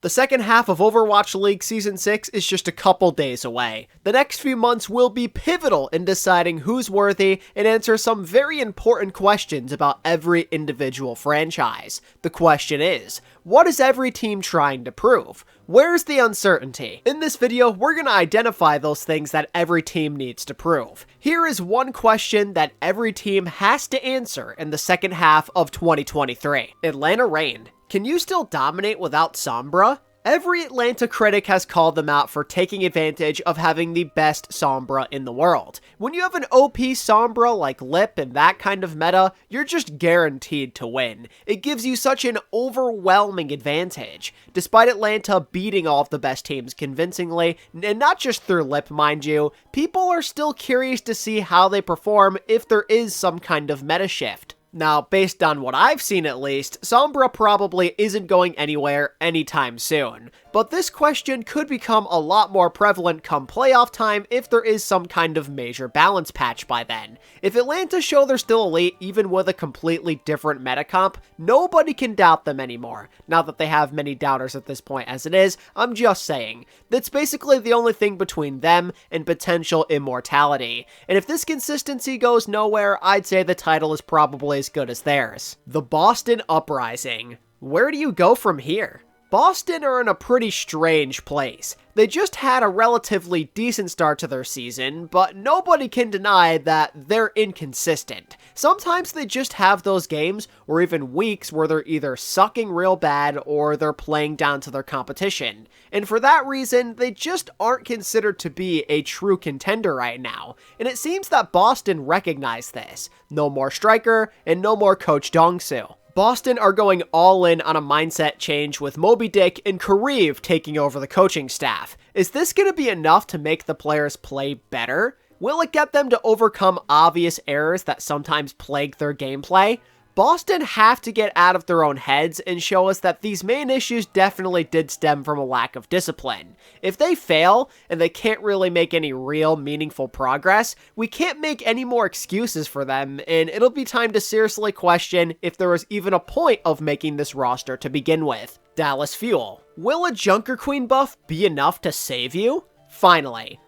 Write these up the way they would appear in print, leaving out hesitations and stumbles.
The second half of Overwatch League Season 6 is just a couple days away. The next few months will be pivotal in deciding who's worthy and answer some very important questions about every individual franchise. The question is, what is every team trying to prove? Where's the uncertainty? In this video, we're going to identify those things that every team needs to prove. Here is one question that every team has to answer in the second half of 2023. Atlanta Reign. Can you still dominate without Sombra? Every Atlanta critic has called them out for taking advantage of having the best Sombra in the world. When you have an OP Sombra like Lip and that kind of meta, you're just guaranteed to win. It gives you such an overwhelming advantage. Despite Atlanta beating all of the best teams convincingly, and not just through Lip mind you, people are still curious to see how they perform if there is some kind of meta shift. Now, based on what I've seen at least, Sombra probably isn't going anywhere anytime soon. But this question could become a lot more prevalent come playoff time if there is some kind of major balance patch by then. If Atlanta show they're still elite even with a completely different meta comp, nobody can doubt them anymore. Not that they have many doubters at this point as it is, I'm just saying. That's basically the only thing between them and potential immortality. And if this consistency goes nowhere, I'd say the title is probably as good as theirs. The Boston Uprising. Where do you go from here? Boston are in a pretty strange place. They just had a relatively decent start to their season, but nobody can deny that they're inconsistent. Sometimes they just have those games, or even weeks, where they're either sucking real bad or they're playing down to their competition. And for that reason, they just aren't considered to be a true contender right now. And it seems that Boston recognized this. No more striker, and no more Coach Dongsu. Boston are going all in on a mindset change with Moby Dick and Kareev taking over the coaching staff. Is this going to be enough to make the players play better? Will it get them to overcome obvious errors that sometimes plague their gameplay? Boston have to get out of their own heads and show us that these main issues definitely did stem from a lack of discipline. If they fail, and they can't really make any real meaningful progress, we can't make any more excuses for them, and it'll be time to seriously question if there was even a point of making this roster to begin with. Dallas Fuel. Will a Junker Queen buff be enough to save you? Finally,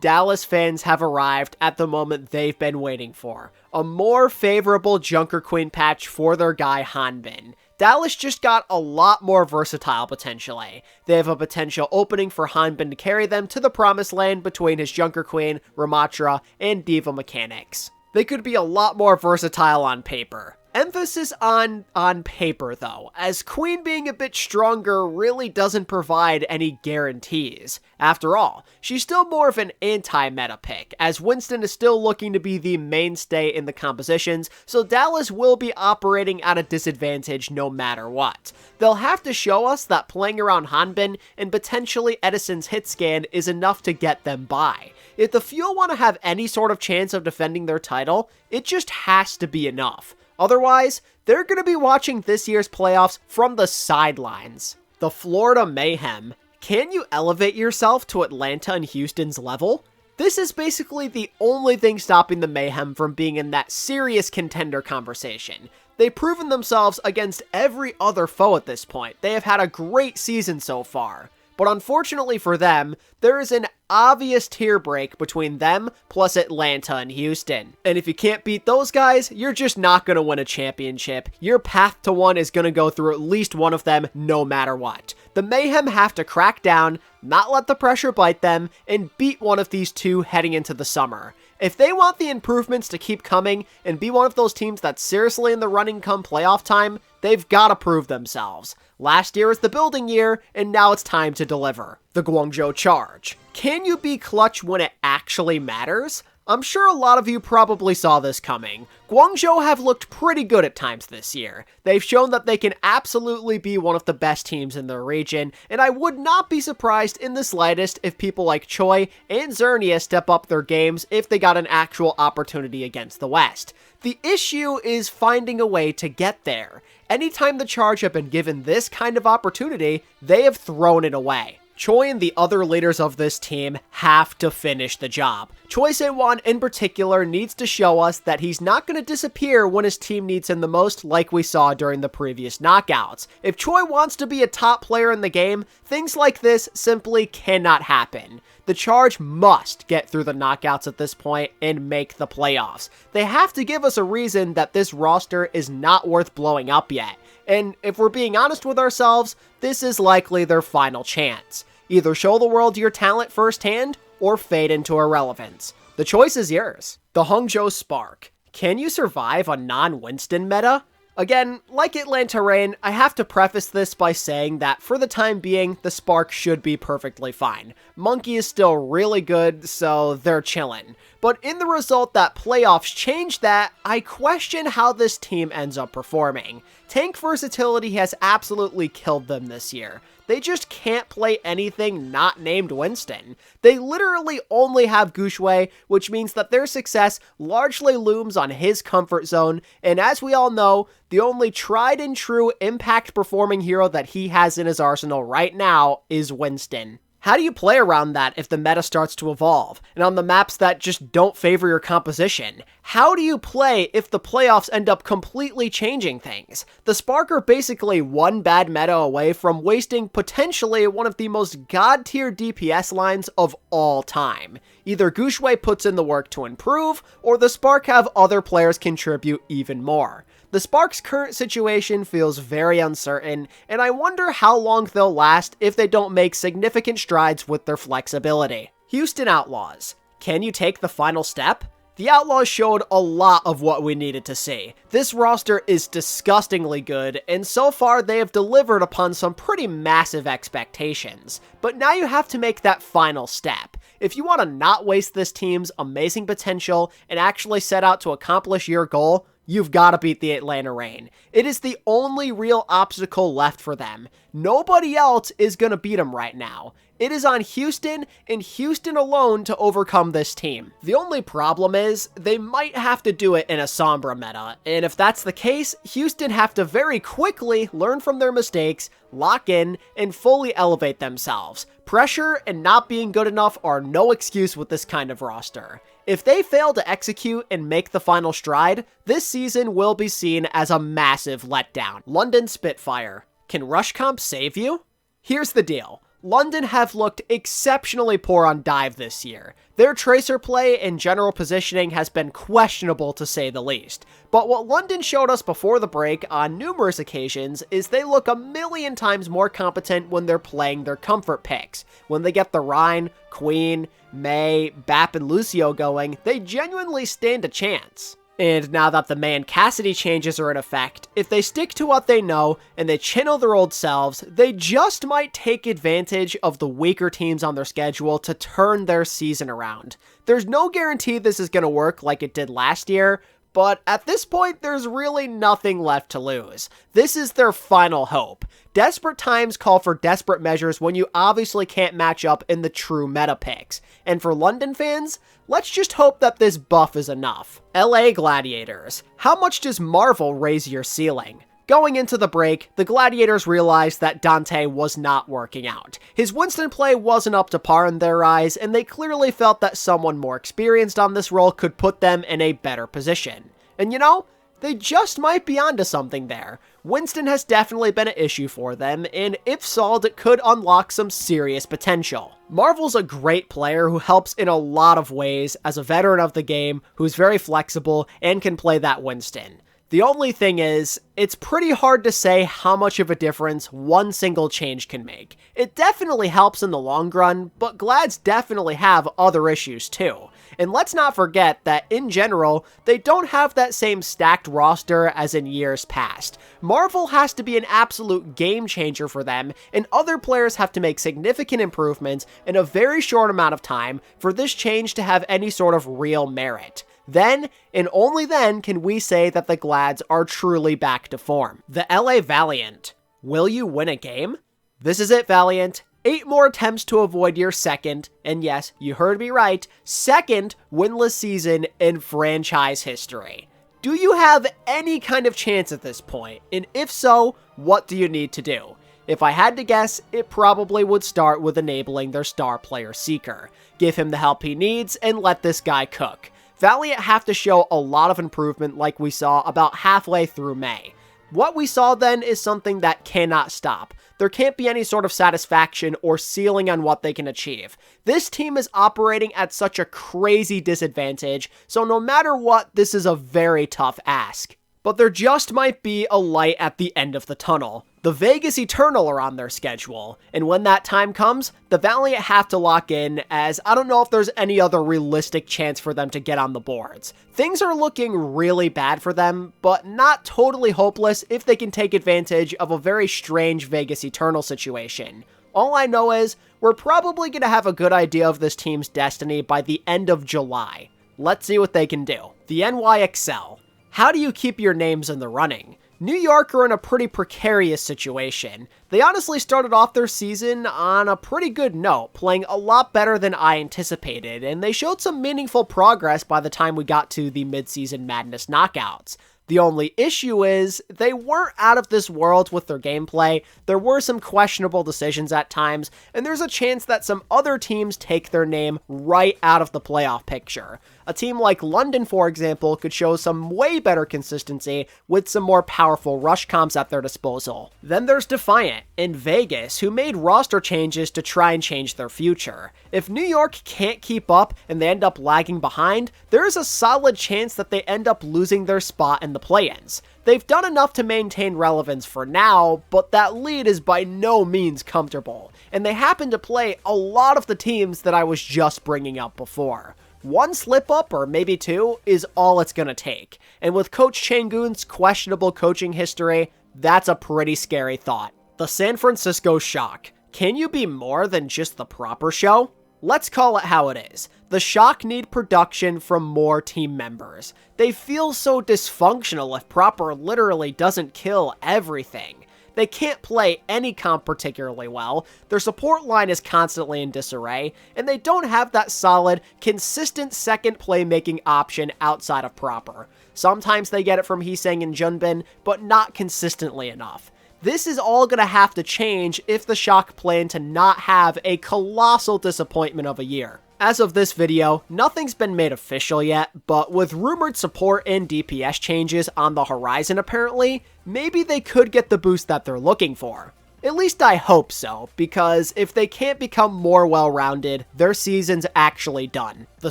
Dallas fans have arrived at the moment they've been waiting for. A more favorable Junker Queen patch for their guy Hanbin. Dallas just got a lot more versatile potentially. They have a potential opening for Hanbin to carry them to the promised land between his Junker Queen, Ramatra, and Diva mechanics. They could be a lot more versatile on paper. Emphasis on paper though, as Queen being a bit stronger really doesn't provide any guarantees. After all, she's still more of an anti-meta pick, as Winston is still looking to be the mainstay in the compositions, so Dallas will be operating at a disadvantage no matter what. They'll have to show us that playing around Hanbin and potentially Edison's hit scan is enough to get them by. If the Fuel want to have any sort of chance of defending their title, it just has to be enough. Otherwise, they're going to be watching this year's playoffs from the sidelines. The Florida Mayhem. Can you elevate yourself to Atlanta and Houston's level? This is basically the only thing stopping the Mayhem from being in that serious contender conversation. They've proven themselves against every other foe at this point. They have had a great season so far. But unfortunately for them, there is an obvious tier break between them plus Atlanta and Houston. And if you can't beat those guys, you're just not going to win a championship. Your path to one is going to go through at least one of them no matter what. The Mayhem have to crack down, not let the pressure bite them, and beat one of these two heading into the summer. If they want the improvements to keep coming and be one of those teams that's seriously in the running come playoff time, they've got to prove themselves. Last year was the building year, and now it's time to deliver. The Guangzhou Charge. Can you be clutch when it actually matters? I'm sure a lot of you probably saw this coming. Guangzhou have looked pretty good at times this year. They've shown that they can absolutely be one of the best teams in their region, and I would not be surprised in the slightest if people like Choi and Zernia step up their games if they got an actual opportunity against the West. The issue is finding a way to get there. Anytime the Charge have been given this kind of opportunity, they have thrown it away. Choi and the other leaders of this team have to finish the job. Choi Se-won in particular needs to show us that he's not going to disappear when his team needs him the most, like we saw during the previous knockouts. If Choi wants to be a top player in the game, things like this simply cannot happen. The Charge must get through the knockouts at this point and make the playoffs. They have to give us a reason that this roster is not worth blowing up yet. And if we're being honest with ourselves, this is likely their final chance. Either show the world your talent firsthand, or fade into irrelevance. The choice is yours. The Hangzhou Spark. Can you survive a non-Winston meta? Again, like Atlanta Reign, I have to preface this by saying that for the time being, the Spark should be perfectly fine. Monkey is still really good, so they're chillin'. But in the result that playoffs change that, I question how this team ends up performing. Tank versatility has absolutely killed them this year. They just can't play anything not named Winston. They literally only have Gushue, which means that their success largely looms on his comfort zone, and as we all know, the only tried and true impact performing hero that he has in his arsenal right now is Winston. How do you play around that if the meta starts to evolve, and on the maps that just don't favor your composition? How do you play if the playoffs end up completely changing things? The Spark are basically one bad meta away from wasting potentially one of the most god-tier DPS lines of all time. Either Gushue puts in the work to improve, or the Spark have other players contribute even more. The Spark's current situation feels very uncertain, and I wonder how long they'll last if they don't make significant strides with their flexibility. Houston Outlaws. Can you take the final step? The Outlaws showed a lot of what we needed to see. This roster is disgustingly good, and so far they have delivered upon some pretty massive expectations. But now you have to make that final step. If you want to not waste this team's amazing potential and actually set out to accomplish your goal, you've got to beat the Atlanta Reign. It is the only real obstacle left for them. Nobody else is going to beat them right now. It is on Houston and Houston alone to overcome this team. The only problem is they might have to do it in a Sombra meta, and if that's the case, Houston have to very quickly learn from their mistakes, lock in, and fully elevate themselves. Pressure and not being good enough are no excuse with this kind of roster. If they fail to execute and make the final stride, this season will be seen as a massive letdown. London Spitfire. Can Rush Comp save you? Here's the deal. London have looked exceptionally poor on dive this year. Their tracer play and general positioning has been questionable to say the least. But what London showed us before the break on numerous occasions is they look a million times more competent when they're playing their comfort picks. When they get the Rhine, Queen, Mei, Bap, and Lucio going, they genuinely stand a chance. And now that the Mei and Cassidy changes are in effect, if they stick to what they know and they channel their old selves, they just might take advantage of the weaker teams on their schedule to turn their season around. There's no guarantee this is going to work like it did last year, but at this point, there's really nothing left to lose. This is their final hope. Desperate times call for desperate measures when you obviously can't match up in the true meta picks. And for London fans, let's just hope that this buff is enough. LA Gladiators. How much does Marvel raise your ceiling? Going into the break, the Gladiators realized that Dante was not working out. His Winston play wasn't up to par in their eyes, and they clearly felt that someone more experienced on this role could put them in a better position. And you know, they just might be onto something there. Winston has definitely been an issue for them, and if solved, it could unlock some serious potential. Marvel's a great player who helps in a lot of ways as a veteran of the game who's very flexible and can play that Winston. The only thing is, it's pretty hard to say how much of a difference one single change can make. It definitely helps in the long run, but Glads definitely have other issues too. And let's not forget that in general, they don't have that same stacked roster as in years past. Marvel has to be an absolute game changer for them, and other players have to make significant improvements in a very short amount of time for this change to have any sort of real merit. Then, and only then, can we say that the Glads are truly back to form. The LA Valiant. Will you win a game? This is it, Valiant. 8 more attempts to avoid your second, and yes, you heard me right, second winless season in franchise history. Do you have any kind of chance at this point? And if so, what do you need to do? If I had to guess, it probably would start with enabling their star player Seeker. Give him the help he needs and let this guy cook. Valiant have to show a lot of improvement like we saw about halfway through May. What we saw then is something that cannot stop. There can't be any sort of satisfaction or ceiling on what they can achieve. This team is operating at such a crazy disadvantage, so no matter what, this is a very tough ask. But there just might be a light at the end of the tunnel. The Vegas Eternal are on their schedule, and when that time comes, the Valiant have to lock in, as I don't know if there's any other realistic chance for them to get on the boards. Things are looking really bad for them, but not totally hopeless if they can take advantage of a very strange Vegas Eternal situation. All I know is, we're probably going to have a good idea of this team's destiny by the end of July. Let's see what they can do. The NYXL. How do you keep your names in the running? New York are in a pretty precarious situation. They honestly started off their season on a pretty good note, playing a lot better than I anticipated, and they showed some meaningful progress by the time we got to the mid-season Madness knockouts. The only issue is, they weren't out of this world with their gameplay, there were some questionable decisions at times, and there's a chance that some other teams take their name right out of the playoff picture. A team like London, for example, could show some way better consistency with some more powerful rush comps at their disposal. Then there's Defiant in Vegas, who made roster changes to try and change their future. If New York can't keep up and they end up lagging behind, there is a solid chance that they end up losing their spot in the play-ins. They've done enough to maintain relevance for now, but that lead is by no means comfortable, and they happen to play a lot of the teams that I was just bringing up before. One slip-up, or maybe two, is all it's gonna take, and with Coach Changun's questionable coaching history, that's a pretty scary thought. The San Francisco Shock. Can you be more than just the proper show? Let's call it how it is. The Shock need production from more team members. They feel so dysfunctional if proper literally doesn't kill everything. They can't play any comp particularly well, their support line is constantly in disarray, and they don't have that solid, consistent second playmaking option outside of proper. Sometimes they get it from Heesang and Junbin, but not consistently enough. This is all going to have to change if the Shock plan to not have a colossal disappointment of a year. As of this video, nothing's been made official yet, but with rumored support and DPS changes on the horizon apparently, maybe they could get the boost that they're looking for. At least I hope so, because if they can't become more well-rounded, their season's actually done. The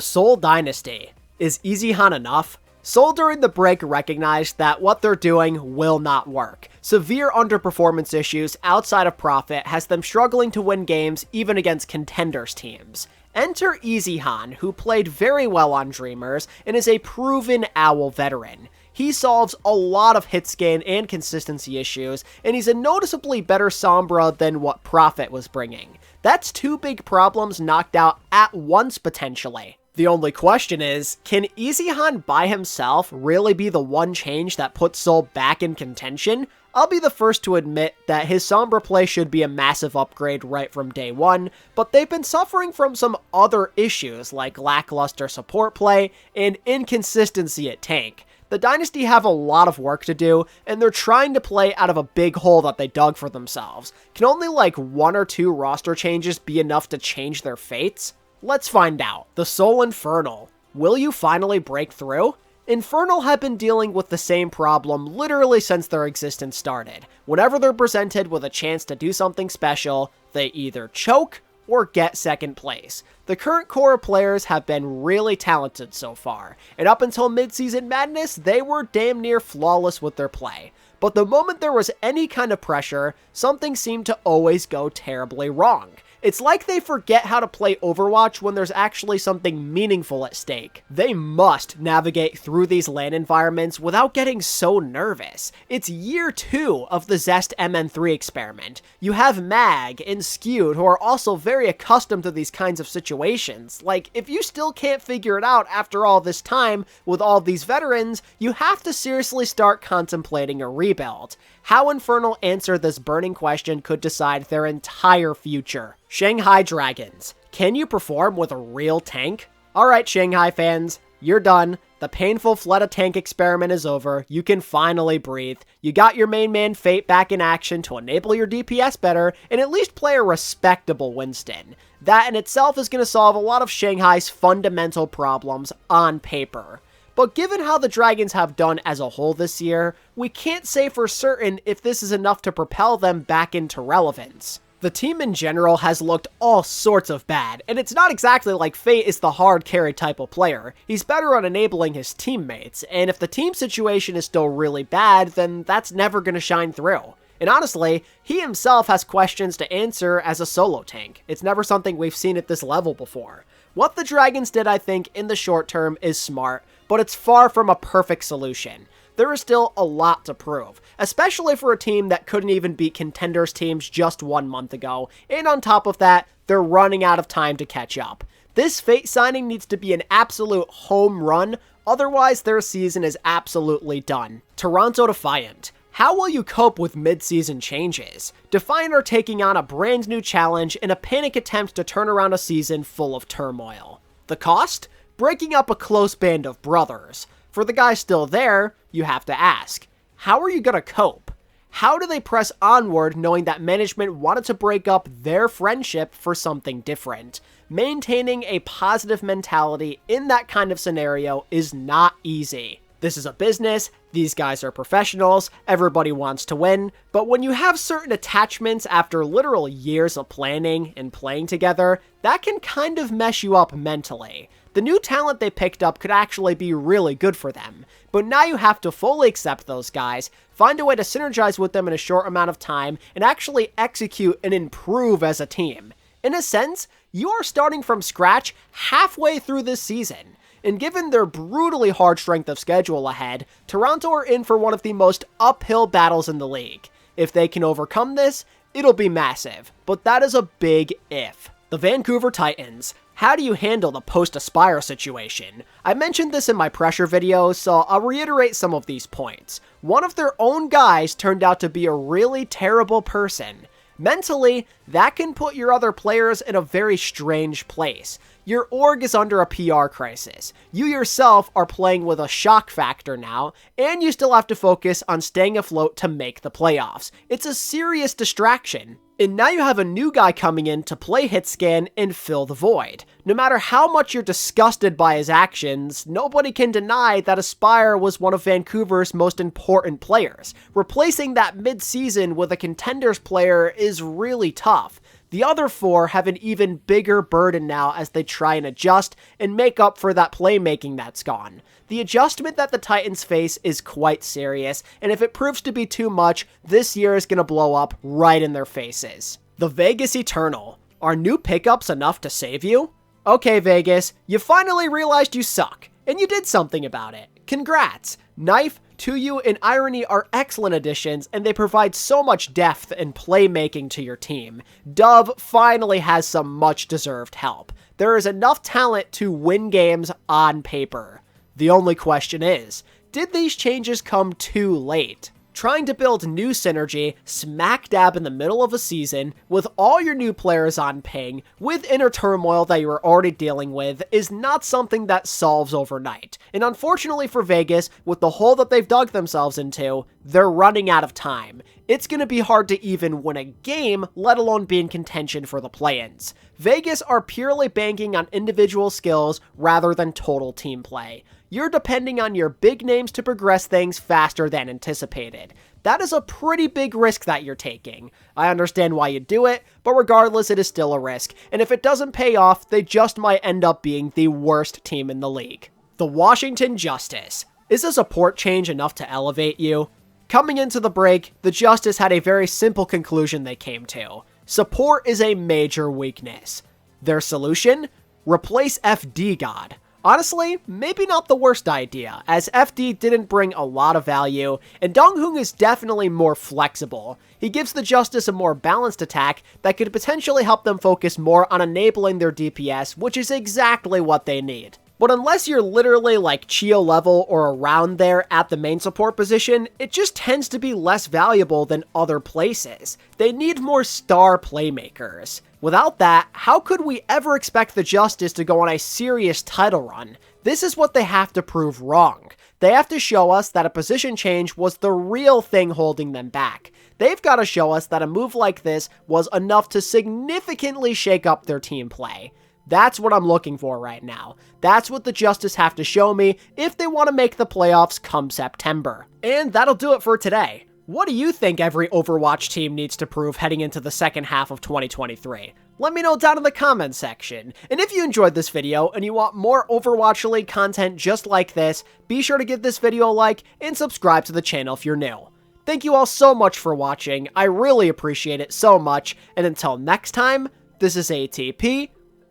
Seoul Dynasty. Is Easyhan enough? Seoul during the break recognized that what they're doing will not work. Severe underperformance issues outside of profit has them struggling to win games even against contenders teams. Enter Easyhan, who played very well on Dreamers and is a proven OWL veteran. He solves a lot of hit scan and consistency issues, and he's a noticeably better Sombra than what Profit was bringing. That's two big problems knocked out at once potentially. The only question is, can Easyhan by himself really be the one change that puts Seoul back in contention? I'll be the first to admit that his Sombra play should be a massive upgrade right from day one, but they've been suffering from some other issues like lackluster support play and inconsistency at tank. The Dynasty have a lot of work to do, and they're trying to play out of a big hole that they dug for themselves. Can only like one or two roster changes be enough to change their fates? Let's find out. The Seoul Infernal. Will you finally break through? Infernal have been dealing with the same problem literally since their existence started. Whenever they're presented with a chance to do something special, they either choke or get second place. The current core of players have been really talented so far, and up until mid-season madness, they were damn near flawless with their play. But the moment there was any kind of pressure, something seemed to always go terribly wrong. It's like they forget how to play Overwatch when there's actually something meaningful at stake. They must navigate through these LAN environments without getting so nervous. It's year 2 of the Zest MN3 experiment. You have Mag and Skewed who are also very accustomed to these kinds of situations. Like, if you still can't figure it out after all this time with all these veterans, you have to seriously start contemplating a rebuild. How Infernal answer this burning question could decide their entire future. Shanghai Dragons. Can you perform with a real tank? Alright Shanghai fans, you're done. The painful Fleta tank experiment is over, you can finally breathe. You got your main man Fate back in action to enable your DPS better, and at least play a respectable Winston. That in itself is going to solve a lot of Shanghai's fundamental problems on paper. But given how the Dragons have done as a whole this year, we can't say for certain if this is enough to propel them back into relevance. The team in general has looked all sorts of bad, and it's not exactly like Fate is the hard carry type of player. He's better on enabling his teammates, and if the team situation is still really bad, then that's never going to shine through. And honestly, he himself has questions to answer as a solo tank. It's never something we've seen at this level before. What the Dragons did, I think, in the short term is smart, but it's far from a perfect solution. There is still a lot to prove, especially for a team that couldn't even beat contenders teams just 1 month ago, and on top of that, they're running out of time to catch up. This Fate signing needs to be an absolute home run, otherwise their season is absolutely done. Toronto Defiant. How will you cope with mid-season changes? Defiant are taking on a brand new challenge in a panic attempt to turn around a season full of turmoil. The cost? Breaking up a close band of brothers. For the guys still there, you have to ask, how are you going to cope? How do they press onward knowing that management wanted to break up their friendship for something different? Maintaining a positive mentality in that kind of scenario is not easy. This is a business, these guys are professionals, everybody wants to win, but when you have certain attachments after literal years of planning and playing together, that can kind of mess you up mentally. The new talent they picked up could actually be really good for them, but now you have to fully accept those guys, find a way to synergize with them in a short amount of time, and actually execute and improve as a team. In a sense, you are starting from scratch halfway through this season, and given their brutally hard strength of schedule ahead, Toronto are in for one of the most uphill battles in the league. If they can overcome this, it'll be massive, but that is a big if. The Vancouver Titans. How do you handle the post-Aspire situation? I mentioned this in my pressure video, so I'll reiterate some of these points. One of their own guys turned out to be a really terrible person. Mentally, that can put your other players in a very strange place. Your org is under a PR crisis. You yourself are playing with a shock factor now, and you still have to focus on staying afloat to make the playoffs. It's a serious distraction. And now you have a new guy coming in to play Hitscan and fill the void. No matter how much you're disgusted by his actions, nobody can deny that Aspire was one of Vancouver's most important players. Replacing that mid-season with a contenders player is really tough. The other four have an even bigger burden now as they try and adjust and make up for that playmaking that's gone. The adjustment that the Titans face is quite serious, and if it proves to be too much, this year is going to blow up right in their faces. The Vegas Eternal. Are new pickups enough to save you? Okay, Vegas, you finally realized you suck, and you did something about it. Congrats! Knife, Tuyu, and Irony are excellent additions, and they provide so much depth and playmaking to your team. Dove finally has some much-deserved help. There is enough talent to win games on paper. The only question is, did these changes come too late? Trying to build new synergy smack dab in the middle of a season with all your new players on ping with inner turmoil that you are already dealing with is not something that solves overnight. And unfortunately for Vegas, with the hole that they've dug themselves into, they're running out of time. It's going to be hard to even win a game, let alone be in contention for the play-ins. Vegas are purely banking on individual skills rather than total team play. You're depending on your big names to progress things faster than anticipated. That is a pretty big risk that you're taking. I understand why you do it, but regardless, it is still a risk, and if it doesn't pay off, they just might end up being the worst team in the league. The Washington Justice. Is a support change enough to elevate you? Coming into the break, the Justice had a very simple conclusion they came to. Support is a major weakness. Their solution? Replace FD God. Honestly, maybe not the worst idea, as FD didn't bring a lot of value, and Donghung is definitely more flexible. He gives the Justice a more balanced attack that could potentially help them focus more on enabling their DPS, which is exactly what they need. But unless you're literally like Chio level or around there at the main support position, it just tends to be less valuable than other places. They need more star playmakers. Without that, how could we ever expect the Justice to go on a serious title run? This is what they have to prove wrong. They have to show us that a position change was the real thing holding them back. They've got to show us that a move like this was enough to significantly shake up their team play. That's what I'm looking for right now. That's what the Justice have to show me if they want to make the playoffs come September. And that'll do it for today. What do you think every Overwatch team needs to prove heading into the second half of 2023? Let me know down in the comments section. And if you enjoyed this video and you want more Overwatch League content just like this, be sure to give this video a like and subscribe to the channel if you're new. Thank you all so much for watching. I really appreciate it so much. And until next time, this is ATP,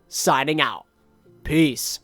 signing out. Peace.